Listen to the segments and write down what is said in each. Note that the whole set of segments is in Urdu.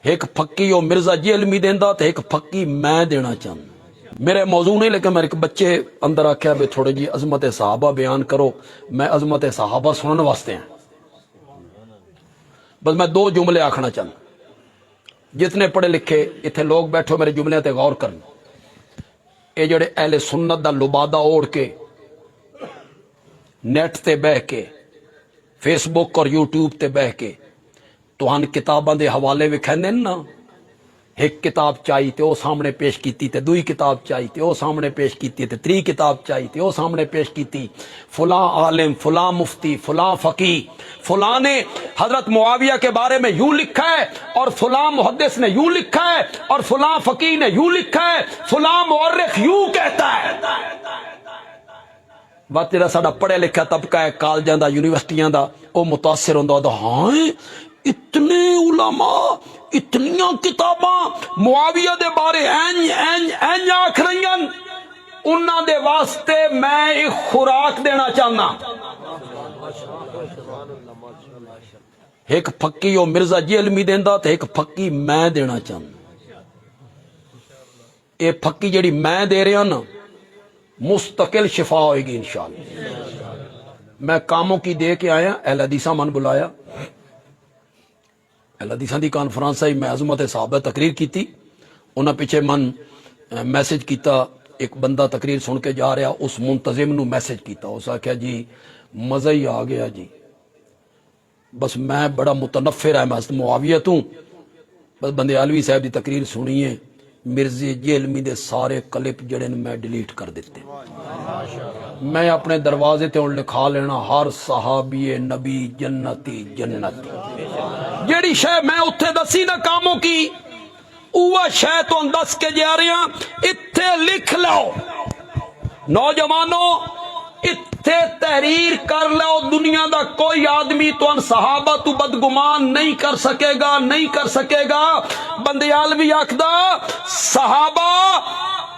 ایک پھکی وہ مرزا جیلمی دینا تو ایک پھکی میں دینا چاہوں. میرے موضوع نہیں لیکن میرے بچے اندر آخیا بھی تھوڑی جی عظمت صحابہ بیان کرو. میں عظمت صحابہ سننے واسطے ہیں. بس میں دو جملے آکھنا چاہوں. جتنے پڑھے لکھے اتنے لوگ بیٹھو میرے جملے تے غور کرن. اے جڑے اہل سنت دا لبادہ اوڑھ کے نیٹ تے بہ کے فیس بک اور یوٹیوب تے بہ کے توہان کتاباں دے حوالے وکھاندے نا. ایک کتاب چاہیے تے او سامنے پیش کیتی تے دوئی کتاب چاہیے تے او سامنے پیش کیتی تے تری کتاب چاہیے تے او سامنے پیش کیتی. فلاں عالم، فلاں مفتی، فلاں فقی، فلاں نے حضرت معاویہ کے بارے میں یوں لکھا ہے اور فلاں محدث نے یوں لکھا ہے اور فلاں فقی نے یوں لکھا ہے، فلاں مورخ یوں کہتا ہے. بات جڑا ساڈا پڑھیا لکھا طبقہ ہے کالجاں دا یونیورسٹیاں دا او متاثر ہوندا ہاں اتنے علماء اتنیاں کتاباں معاویہ دے بارے این آکھ رہیاں. انہاں دے واسطے میں ایک خوراک دینا چاہنا. ایک پھکی وہ مرزا جیلمی دینا تو ایک پھکی میں دینا چاہنا. یہ پھکی جڑی میں دے رہا نا مستقل شفا ہوئے گی انشاءاللہ. میں کاموں کی دے کے آیا. اہل حدیثاں من بلایا. اہل حدیثاں دی کانفرنس آئی. میں عظمت صحابہ تقریر کی تھی. انہاں پیچھے من میسج کیتا. ایک بندہ تقریر سن کے جا رہا اس منتظم نو میسج کیتا. اس آکھیا جی مزہ ہی آ گیا جی. بس میں بڑا متنفر ہے میں معاویہ تو. بس بندے علوی صاحب دی تقریر سنیے. مرزے جیلمی دے سارے کلپ جڑے میں ڈیلیٹ کر دیتے. میں اپنے دروازے تے ہن لکھا لینا ہر صحابی نبی جنتی جنتی. جیڑی شے میں اتھے دسی نہ کاموں کی اوہ شے تو دس کے جا رہے ہیں. اتھے لکھ لو نوجوانوں، اتھے تحریر کر لو. دنیا دا کوئی آدمی تو ان صحابہ تو بدگمان نہیں کر سکے گا، نہیں کر سکے گا. بندیال بھی آکھدا صحابہ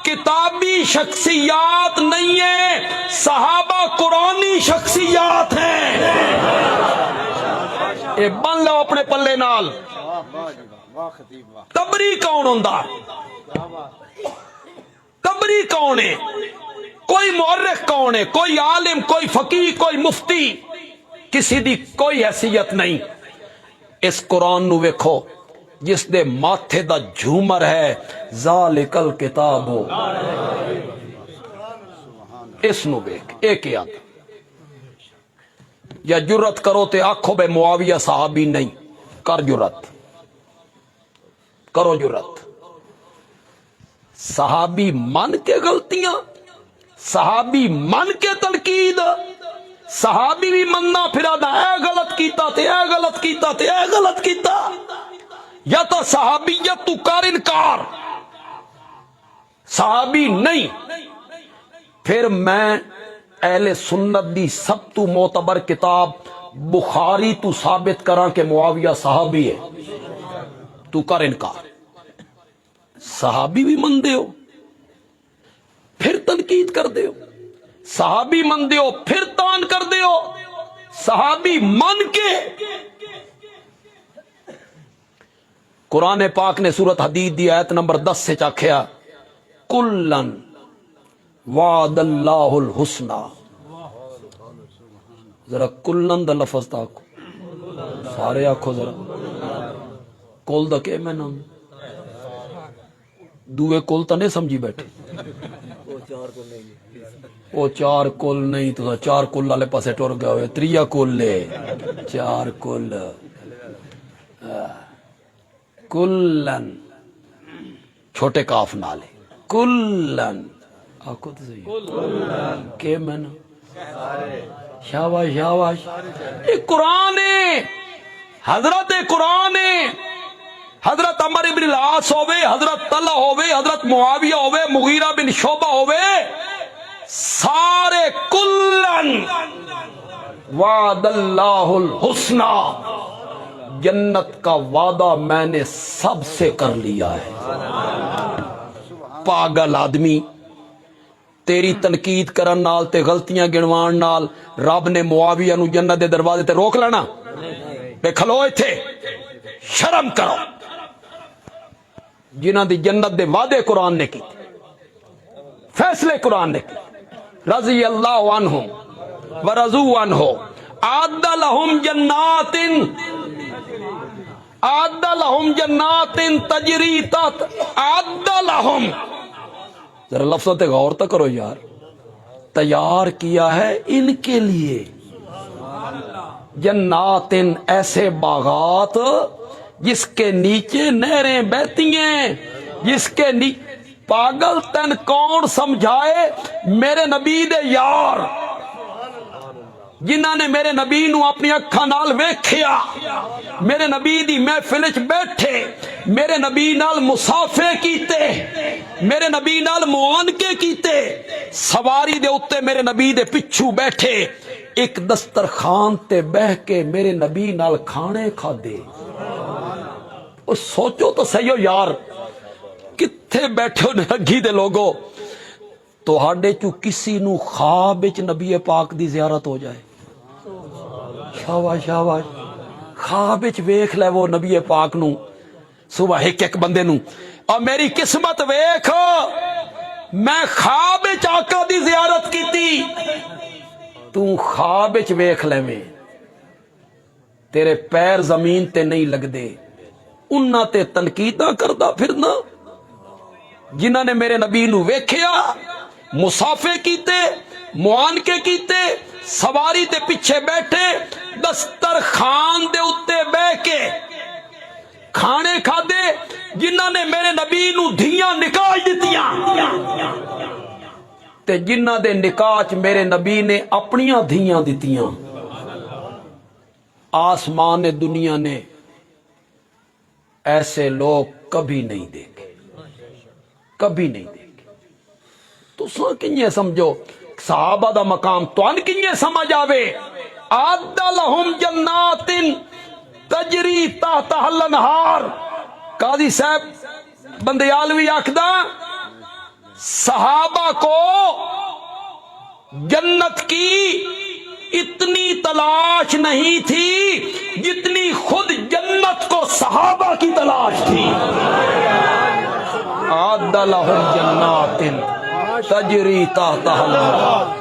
کتابی شخصیات نہیں ہیں، صحابہ قرآنی شخصیات ہیں. اے بن لو اپنے پلے نال. تبری کون ہوندا؟ تبری کون ہے؟ کوئی مورخ کون ہے؟ کوئی عالم، کوئی فقیہ، کوئی مفتی، کسی دی کوئی حیثیت نہیں. اس قرآن نو ویکھو جس دے ماتھے دا جھومر ہے ذالک الکتاب. اس نو ویکھ ایک یاد. یا جرت کرو تے آکھو بے معاویہ صحابی نہیں. کر جرت، کرو جرت. صحابی من کے غلطیاں، صحابی من کے تنقید، صحابی بھی مننا پھرا دا اے غلط کیتا تے اے غلط کیتا تے اے غلط کیتا. یا تو صحابیت تو کر انکار، صحابی نہیں. پھر میں اہل سنت دی سب تو معتبر کتاب بخاری تو ثابت کراں کہ معاویہ صحابی ہے. تو کر انکار. صحابی بھی من دے ہو پھر تنقید کر دے ہو، صحابی من دے ہو پھر تان کر دے ہو. صحابی من کے قرآن پاک نے سورت حدید دی آیت نمبر 10 سے چاکھیا کلن وعد اللہ الحسنہ. ذرا کلن دا لفظ تاکو سارے آکھو ذرا. کل دا کہ میں نام دوے کل تا نہیں سمجھی بیٹھے. وہ چار کل نہیں تو چار کل والے پاسے ٹر گئے ہوئے. تریا کل لے چار کل. کلن چھوٹے کاف نالے کلن آکھو تو صحیح کہ میں نا. شاباش شاباش. یہ قرآن ہے، حضرت قرآن ہے. حضرت عمر بن العاص ہوئے، حضرت طلحہ ہوئے، حضرت معاویہ ہوئے، مغیرہ بن شعبہ ہوئے، سارے کلن وعد اللہ الحسنہ. جنت کا وعدہ میں نے سب سے کر لیا ہے. پاگل آدمی تیری تنقید کرن نال تے غلطیاں گنوان نال رب نے معاویہ نو جنت دے دروازے تے روک لینا؟ بے کھلو ایتھے، شرم کرو. جنہاں دی جنت دے وعدے قرآن نے کیتے فیصلے قرآن نے کیتے رضی اللہ عنہم ورضوا عنہ اعد لہم جنات تجری تحت اعد لہم ذرا لفظوں تے غور تو کرو یار تیار کیا ہے ان کے لیے جنات ایسے باغات جس کے نیچے نہریں بہتی ہیں جس کے پاگل تن کون سمجھائے میرے نبی دے یار جنہاں نے میرے نبی نو اپنی اکھاں نال ویکھیا میرے نبی دی محفل وچ بیٹھے میرے نبی نال مصافے کیتے میرے نبی نال معانقے کیتے سواری دے اوتے میرے نبی دے پچھو بیٹھے ایک دسترخوان تے بہ کے میرے نبی نال کھانے کھادے سوچو تو صحیح ہو یار کتھے بیٹھے ہو نگھی دے لوگو تو ہاڈے چو کسی نو خواب وچ نبی پاک دی زیارت ہو جائے شاباش شاباش خواب وچ ویکھ لے وہ نبی پاک نو صبح ایک بندے نو اور میری قسمت ویکھ میں خواب وچ آقا دی زیارت کیتی تو خواب وچ ویکھ لے میں تیرے پیر زمین تے نہیں لگدے انہاں تے تنقیداں کردا پھرنا جنہاں نے میرے نبی نو ویکھیا مصافے کیتے معانقے کیتے سواری تے پیچھے بیٹھے دسترخوان دے اتے بہ کے کھانے کھادے جنہاں نے میرے نبی نو دھیاں نکاح دتیاں تے جنہاں دے نکاح چ میرے نبی نے اپنیاں دھیاں دتیاں آسمان دنیا نے ایسے لوگ کبھی نہیں دیکھے کبھی نہیں دیکھے تو سو کنجے سمجھو صحابہ دا مقام تو ان کنجے سمجھ آوے اعد لہم جنات تجری تحتہا الانہار قاضی صاحب بندیالوی آکھدا صحابہ کو جنت کی اتنی تلاش نہیں تھی جتنی خود جنت کو صحابہ کی تلاش تھی اعد لہم جنات تجری تحتہا الانہار